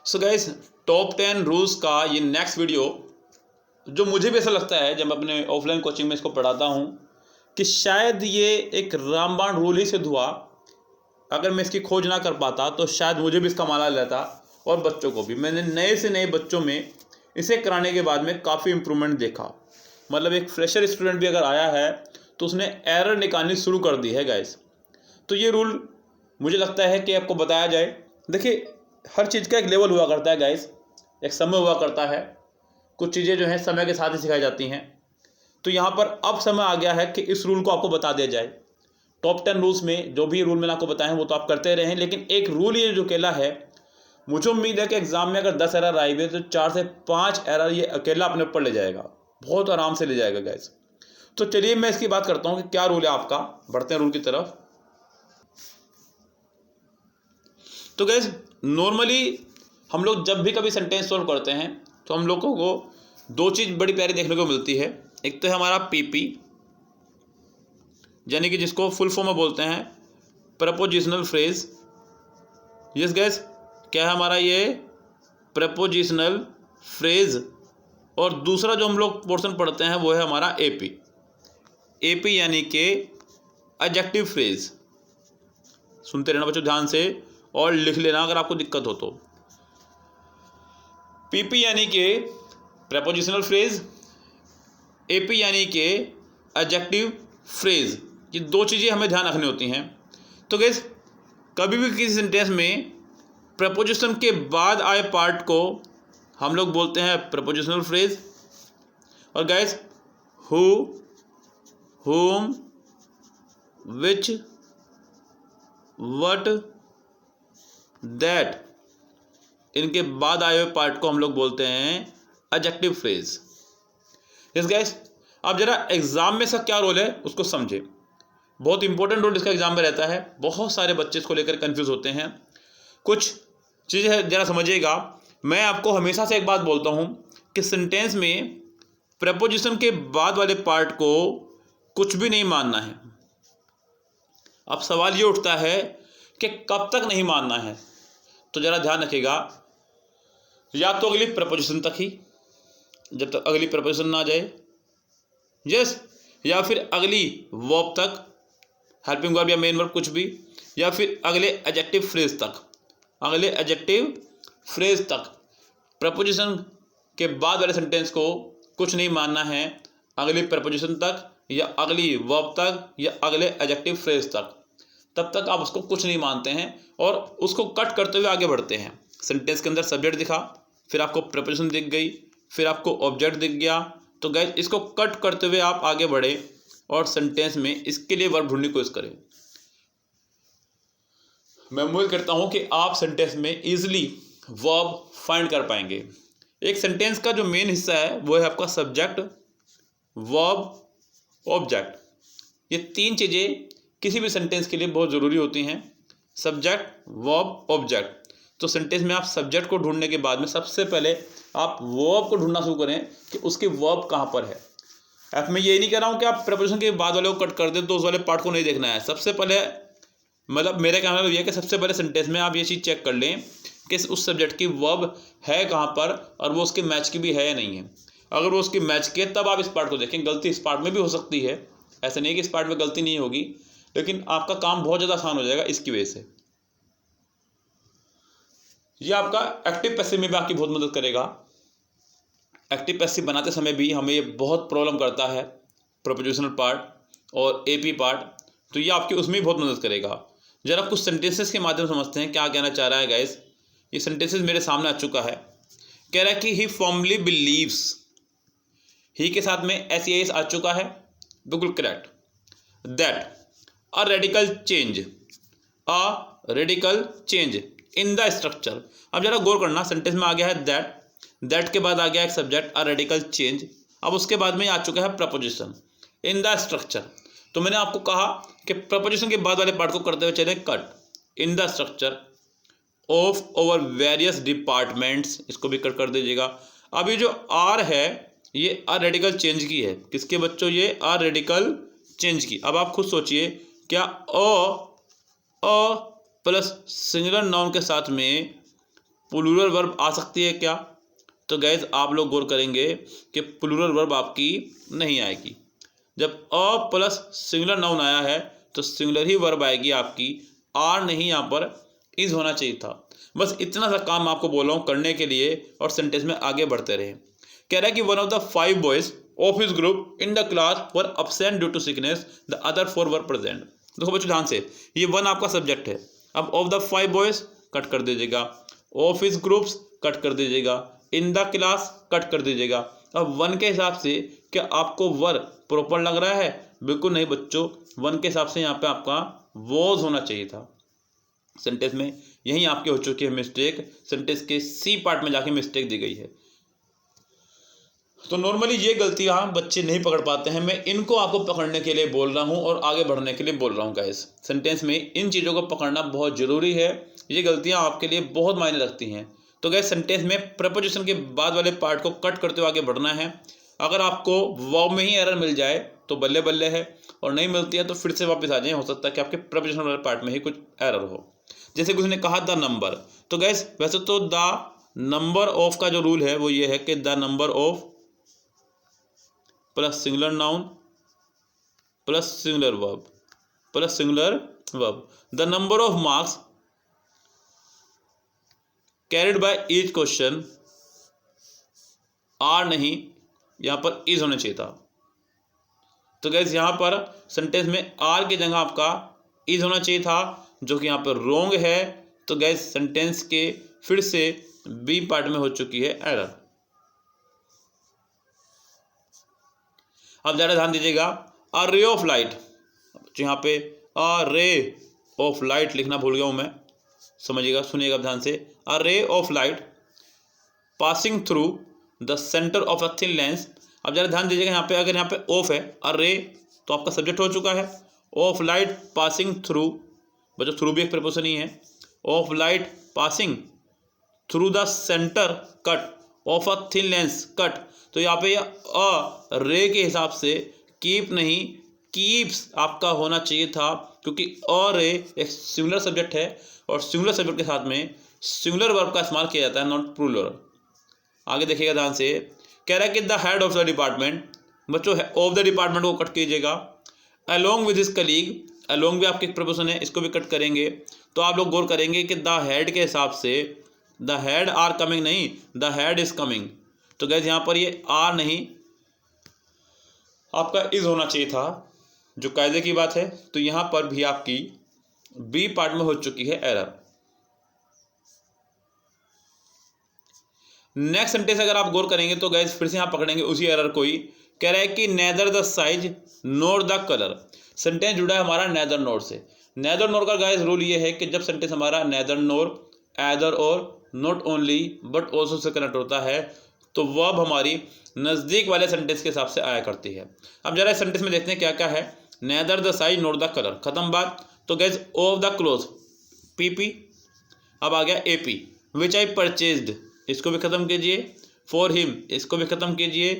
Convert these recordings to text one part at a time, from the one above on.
So guys, top 10 rules का ये next video जो मुझे भी ऐसा लगता है जब मैं अपने ऑफलाइन कोचिंग में इसको पढ़ाता हूँ कि शायद ये एक रामबाण रूल ही सिद्ध हुआ। अगर मैं इसकी खोज ना कर पाता तो शायद मुझे भी इसका माला लेता और बच्चों को भी। मैंने नए से नए बच्चों में इसे कराने के बाद में काफ़ी इम्प्रूवमेंट देखा। मतलब एक फ्रेशर स्टूडेंट भी अगर आया है तो उसने एरर निकालनी शुरू कर दी है गाइस। तो ये रूल मुझे लगता है कि आपको बताया जाए। देखिए, हर चीज़ का एक लेवल हुआ करता है गाइस, एक समय हुआ करता है। कुछ चीज़ें जो हैं समय के साथ ही सिखाई जाती हैं। तो यहाँ पर अब समय आ गया है कि इस रूल को आपको बता दिया जाए। टॉप 10 रूल्स में जो भी रूल मैंने आपको बताए हैं वो तो आप करते रहे हैं, लेकिन एक रूल ये जो अकेला है, मुझे उम्मीद है कि एग्जाम में अगर 10 एरर आए हुए तो 4 से 5 एरर ये अकेला अपने ऊपर ले जाएगा, बहुत आराम से ले जाएगा गाइस। तो चलिए मैं इसकी बात करता हूँ कि क्या रूल है आपका। बढ़ते हैं रूल की तरफ। तो गाइस, नॉर्मली हम लोग जब भी कभी सेंटेंस सॉल्व करते हैं तो हम लोगों को दो चीज़ बड़ी प्यारी देखने को मिलती है। एक तो है हमारा पीपी, यानी कि जिसको फुल फॉर्म में बोलते हैं प्रपोजिशनल फ्रेज। यस गाइस, क्या है हमारा ये प्रपोजिशनल फ्रेज। और दूसरा जो हम लोग पोर्शन पढ़ते हैं वो है हमारा एपी। एपी यानी कि एडजेक्टिव फ्रेज। सुनते रहना बच्चों ध्यान से और लिख लेना अगर आपको दिक्कत हो तो। पीपी यानी कि प्रपोजिशनल फ्रेज, एपी यानी कि एडजेक्टिव फ्रेज। ये दो चीज़ें हमें ध्यान रखनी होती हैं। तो गाइस, कभी भी किसी सेंटेंस में प्रपोजिशन के बाद आए पार्ट को हम लोग बोलते हैं प्रपोजिशनल फ्रेज। और guys, who, whom, which, what, that, इनके बाद आए हुए पार्ट को हम लोग बोलते हैं एडजेक्टिव फ्रेज। यस गाइस, अब जरा एग्जाम में इसका क्या रोल है उसको समझे। बहुत इंपॉर्टेंट रोल इसका एग्जाम में रहता है। बहुत सारे बच्चे इसको लेकर कंफ्यूज होते हैं। कुछ चीज़ें जरा समझिएगा। मैं आपको हमेशा से एक बात बोलता हूँ कि सेंटेंस में प्रपोजिशन के बाद वाले पार्ट को कुछ भी नहीं मानना है। अब सवाल ये उठता है कि कब तक नहीं मानना है। तो ज़रा ध्यान रखिएगा, या तो अगली प्रपोजिशन तक ही, जब तक अगली प्रपोजिशन ना आ जाए, यस, या फिर अगली वर्ब तक, हेल्पिंग वर्ब या मेन वर्ब कुछ भी, या फिर अगले एडजेक्टिव फ्रेज तक। अगले एडजेक्टिव फ्रेज तक प्रपोजिशन के बाद वाले सेंटेंस को कुछ नहीं मानना है। अगली प्रपोजिशन तक या अगली वर्ब तक या अगले एडजेक्टिव फ्रेज तक, तब तक आप उसको कुछ नहीं मानते हैं और उसको कट करते हुए आगे बढ़ते हैं। सेंटेंस के अंदर सब्जेक्ट दिखा, फिर आपको प्रपोजिशन दिख गई, फिर आपको ऑब्जेक्ट दिख गया। तो गाइस, इसको कट करते हुए आप आगे बढ़े और सेंटेंस में इसके लिए वर्ब ढूंढने की कोशिश करें। मैं उम्मीद करता हूं कि आप सेंटेंस में इजीली वर्ब फाइंड कर पाएंगे। एक सेंटेंस का जो मेन हिस्सा है वो है आपका सब्जेक्ट, वर्ब, ऑब्जेक्ट। ये तीन चीज़ें किसी भी सेंटेंस के लिए बहुत ज़रूरी होती हैं, सब्जेक्ट, वर्ब, ऑब्जेक्ट। तो सेंटेंस में आप सब्जेक्ट को ढूंढने के बाद में सबसे पहले आप वर्ब को ढूंढना शुरू करें कि उसकी वर्ब कहाँ पर है। अब मैं ये नहीं कह रहा हूँ कि आप प्रपोजिशन के बाद वाले को कट कर दें तो उस वाले पार्ट को नहीं देखना है। सबसे पहले मतलब मेरा कहना मतलब ये है कि सबसे पहले सेंटेंस में आप ये चीज़ चेक कर लें कि उस सब्जेक्ट की वर्ब है कहाँ पर और वो उसके मैच की भी है या नहीं है। अगर वो उसकी मैच की है तब आप इस पार्ट को देखें। गलती इस पार्ट में भी हो सकती है, ऐसा नहीं है कि इस पार्ट में गलती नहीं होगी, लेकिन आपका काम बहुत ज़्यादा आसान हो जाएगा इसकी वजह से। ये आपका एक्टिव पैसिव में भी आपकी बहुत मदद करेगा। एक्टिव पैसिव बनाते समय भी हमें ये बहुत प्रॉब्लम करता है, प्रपोजिशनल पार्ट और एपी पार्ट। तो ये आपकी उसमें भी बहुत मदद करेगा। जरा कुछ सेंटेंसेस के माध्यम से समझते हैं क्या कहना चाह रहा है गाइस। ये सेंटेंसेस मेरे सामने आ चुका है। कह रहा है कि ही फॉर्मली बिलीव्स, ही के साथ में एस आ चुका है, बिल्कुल correct. That a radical change, a radical change in the structure. अब जरा गौर करना, सेंटेंस में आ गया है दैट, दैट के बाद आ गया एक सब्जेक्ट, अ रेडिकल चेंज। अब उसके बाद में आ चुका है प्रपोजिशन इन द स्ट्रक्चर। तो मैंने आपको कहा कि प्रपोजिशन के बाद वाले पार्ट को करते हुए चले cut in the structure of over various departments, इसको भी कट कर दीजिएगा। अब ये जो आर है ये आर रेडिकल चेंज की है। किसके बच्चों? ये आर रेडिकल चेंज की। अब आप खुद सोचिए, क्या अ प्लस सिंगुलर नाउन के साथ में प्लूरल वर्ब आ सकती है क्या? तो गैस आप लोग गौर करेंगे कि प्लूरल वर्ब आपकी नहीं आएगी। जब अ प्लस सिंगुलर नाउन आया है तो सिंगुलर ही वर्ब आएगी आपकी, आर नहीं, यहाँ पर इज होना चाहिए था। बस इतना सा काम आपको बोल रहा हूँ करने के लिए और सेंटेंस में आगे बढ़ते रहे। कह रहा है कि one of the 5 boys of his group in the class were absent due to sickness, the other 4 were present. देखो बच्चों ध्यान से, ये वन आपका सब्जेक्ट है। अब ऑफ द 5 बॉयज कट कर दीजिएगा, ऑफ हिज ग्रुप्स कट कर दीजिएगा, इन द क्लास कट कर दीजिएगा। अब वन के हिसाब से क्या आपको वर प्रॉपर लग रहा है? बिल्कुल नहीं बच्चों, वन के हिसाब से यहाँ पे आपका वॉज होना चाहिए था। सेंटेंस में यही आपकी हो चुकी है मिस्टेक, सेंटेंस के सी पार्ट में जाके मिस्टेक दी गई है। तो नॉर्मली ये गलतियां बच्चे नहीं पकड़ पाते हैं, मैं इनको आपको पकड़ने के लिए बोल रहा हूँ और आगे बढ़ने के लिए बोल रहा हूँ गाइस। सेंटेंस में इन चीज़ों को पकड़ना बहुत ज़रूरी है, ये गलतियां आपके लिए बहुत मायने रखती हैं। तो गाइस सेंटेंस में प्रपोजिशन के बाद वाले पार्ट को कट करते हुए आगे बढ़ना है। अगर आपको वर्ब में ही एरर मिल जाए तो बल्ले बल्ले है, और नहीं मिलती है तो फिर से वापस आ जाए, हो सकता है कि आपके प्रपोजिशन वाले पार्ट में ही कुछ एरर हो। जैसे किसी ने कहा द नंबर, तो गैस वैसे तो द नंबर ऑफ का जो रूल है वो ये है कि the number of plus singular noun plus singular verb plus singular verb, the number of marks carried by each question, are नहीं, यहां पर इज होना चाहिए था। तो गैस यहां पर सेंटेंस में आर की जगह आपका इज होना चाहिए था, जो कि यहाँ पर रॉन्ग है। तो गैस सेंटेंस के फिर से बी पार्ट में हो चुकी है एरर। अब ज़्यादा ध्यान दीजिएगा, अ रे ऑफ लाइट, यहाँ पे अ रे ऑफ लाइट लिखना भूल गया हूँ मैं, समझिएगा, सुनिएगा ध्यान से। A ray of light passing through the centre of a thin lens. अब ज़रा ध्यान दीजिएगा, यहाँ पे अगर यहाँ पे ऑफ है, अ रे तो आपका सब्जेक्ट हो चुका है, ऑफ लाइट पासिंग थ्रू, बच्चों थ्रू भी एक प्रपोजिशन ही है, of light passing through the centre cut off a thin lens cut. तो यहाँ पे अ रे के हिसाब से कीप नहीं कीप्स आपका होना चाहिए था, क्योंकि अ रे एक सिंगुलर सब्जेक्ट है और सिंगुलर सब्जेक्ट के साथ में सिंगुलर वर्ब का इस्तेमाल किया जाता है, नॉट प्लूरल। आगे देखिएगा ध्यान से, कह रहा है कि the head of the department, बच्चों ऑफ द डिपार्टमेंट को कट कीजिएगा, along with his colleague, along भी आपकी एक प्रपोजिशन है, इसको भी कट करेंगे। तो आप लोग गौर करेंगे कि द हेड के हिसाब से द हेड आर कमिंग नहीं, द हेड इज कमिंग। तो गैस यहाँ पर ये आर नहीं, आपका इज होना चाहिए था, जो कायदे की बात है। तो यहाँ पर भी आपकी बी पार्ट में हो चुकी है एरर। नेक्स्ट सेंटेंस अगर आप गौर करेंगे तो गैस फिर से यहाँ पकड़ेंगे उसी एरर को ही। कह रहा है कि neither the size nor the colour, sentence जुड़ा है हमारा नेदर नोर से। नेदर नोर का गैस रूल ये है कि जब सेंटेंस हमारा नेदर नोर एदर और not only but also say connect होता है तो वर्ब हमारी नज़दीक वाले सेंटेंस के हिसाब से आया करती है। अब जरा इस सेंटेंस में देखते हैं क्या क्या है। Neither the size nor the colour, खत्म बात। तो guess of the cloth PP, अब आ गया एपी, विच आई परचेज्ड, इसको भी खत्म कीजिए। फॉर हिम, इसको भी खत्म कीजिए,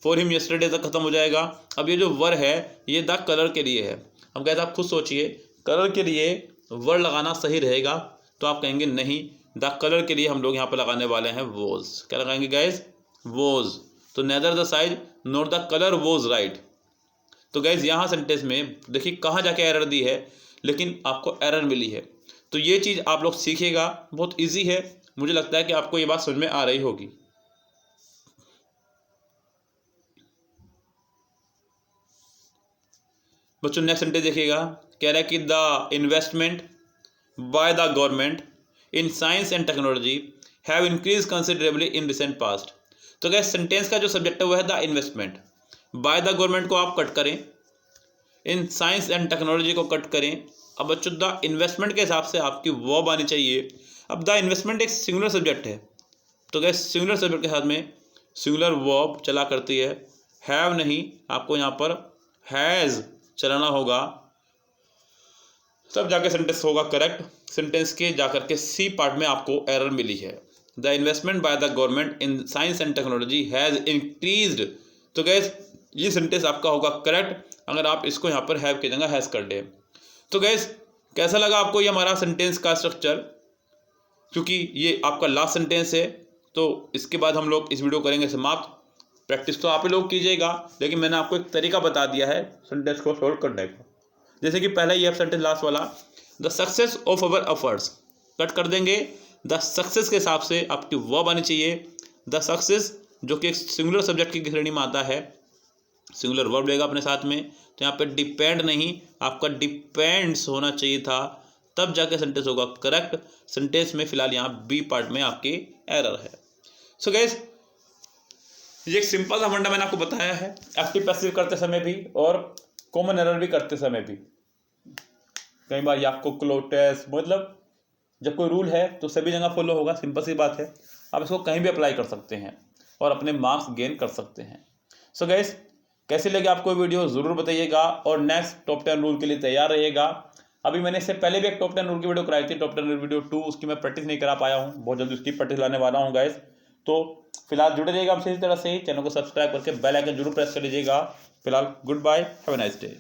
फॉर हिम यस्टरडे तक खत्म हो जाएगा। अब ये जो वर है ये द कलर के लिए है। अब कहते आप खुद सोचिए, कलर के लिए वर लगाना सही रहेगा? तो आप कहेंगे नहीं, द कलर के लिए हम लोग यहाँ पर लगाने वाले हैं वोज। क्या लगाएंगे गैस? वोज। तो neither the size not the colour was right. तो गैस यहाँ सेंटेंस में देखिए कहाँ जाके एरर दी है, लेकिन आपको एरर मिली है। तो ये चीज़ आप लोग सीखिएगा, बहुत इजी है। मुझे लगता है कि आपको ये बात समझ में आ रही होगी। बच्चों नेक्स्ट सेंटेंस देखिएगा, कह रहा है कि the investment by the government in science and technology have increase considerably in recent past. तो गैस सेंटेंस का जो सब्जेक्ट है वो है the investment. By the government को आप कट करें, इन साइंस एंड टेक्नोलॉजी को कट करें। अब बच्चों द इन्वेस्टमेंट के हिसाब से आपकी वर्ब आनी चाहिए। अब द इन्वेस्टमेंट एक सिंगुलर सब्जेक्ट है, तो गैस सिंगुलर सब्जेक्ट के साथ में सिंगुलर वर्ब चला करती है। हैव नहीं, आपको यहाँ पर हैज़ चलाना होगा, तब जाके सेंटेंस होगा करेक्ट। सेंटेंस के जाकर के सी पार्ट में आपको एरर मिली है। The investment by the government in science and technology has increased. तो गैस ये सेंटेंस आपका होगा करेक्ट अगर आप इसको यहाँ पर हैव की जगह हैज़ कर दें। तो गैस कैसा लगा आपको ये हमारा सेंटेंस का स्ट्रक्चर? क्योंकि ये आपका लास्ट सेंटेंस है, तो इसके बाद हम लोग इस वीडियो करेंगे समाप्त। प्रैक्टिस तो आप ही लोग कीजिएगा, लेकिन मैंने आपको एक तरीका बता दिया है सेंटेंस को सोल्व करने का। जैसे कि पहला ये सेंटेंस लास्ट वाला, the success of our efforts, cut कर देंगे। द सक्सेस के हिसाब से आपकी वर्ब आनी चाहिए द सक्सेस, जो कि एक सिंगुलर सब्जेक्ट की श्रेणी में आता है, सिंगुलर वर्ब लेगा अपने साथ में। तो यहाँ पे डिपेंड नहीं, आपका डिपेंड्स होना चाहिए था, तब जाके सेंटेंस होगा करेक्ट। सेंटेंस में फिलहाल यहाँ बी पार्ट में आपकी एरर है। सो गाइस, ये एक सिंपल सा फंडा मैंने आपको बताया है, एक्टिव पैसिव करते समय भी और कॉमन एरर भी करते समय भी। कई बार ये आपको क्लोटेस, मतलब जब कोई रूल है तो सभी जगह फॉलो होगा, सिंपल सी बात है। आप इसको कहीं भी अप्लाई कर सकते हैं और अपने मार्क्स गेन कर सकते हैं। सो गाइस, कैसी लगी आपको वीडियो ज़रूर बताइएगा और नेक्स्ट टॉप 10 रूल के लिए तैयार रहिएगा। अभी मैंने इससे पहले भी एक टॉप 10 रूल की वीडियो कराई थी, टॉप 10 वीडियो 2, उसकी मैं प्रैक्टिस नहीं करा पाया हूँ, बहुत जल्दी उसकी प्रैक्टिस लाने वाला हूँ गाइस। तो फिलहाल जुड़े रहिएगा हमसे इसी तरह से ही, चैनल को सब्सक्राइब करके बेल आइकन जरूर प्रेस कर लीजिएगा। फिलहाल good bye, have a nice day.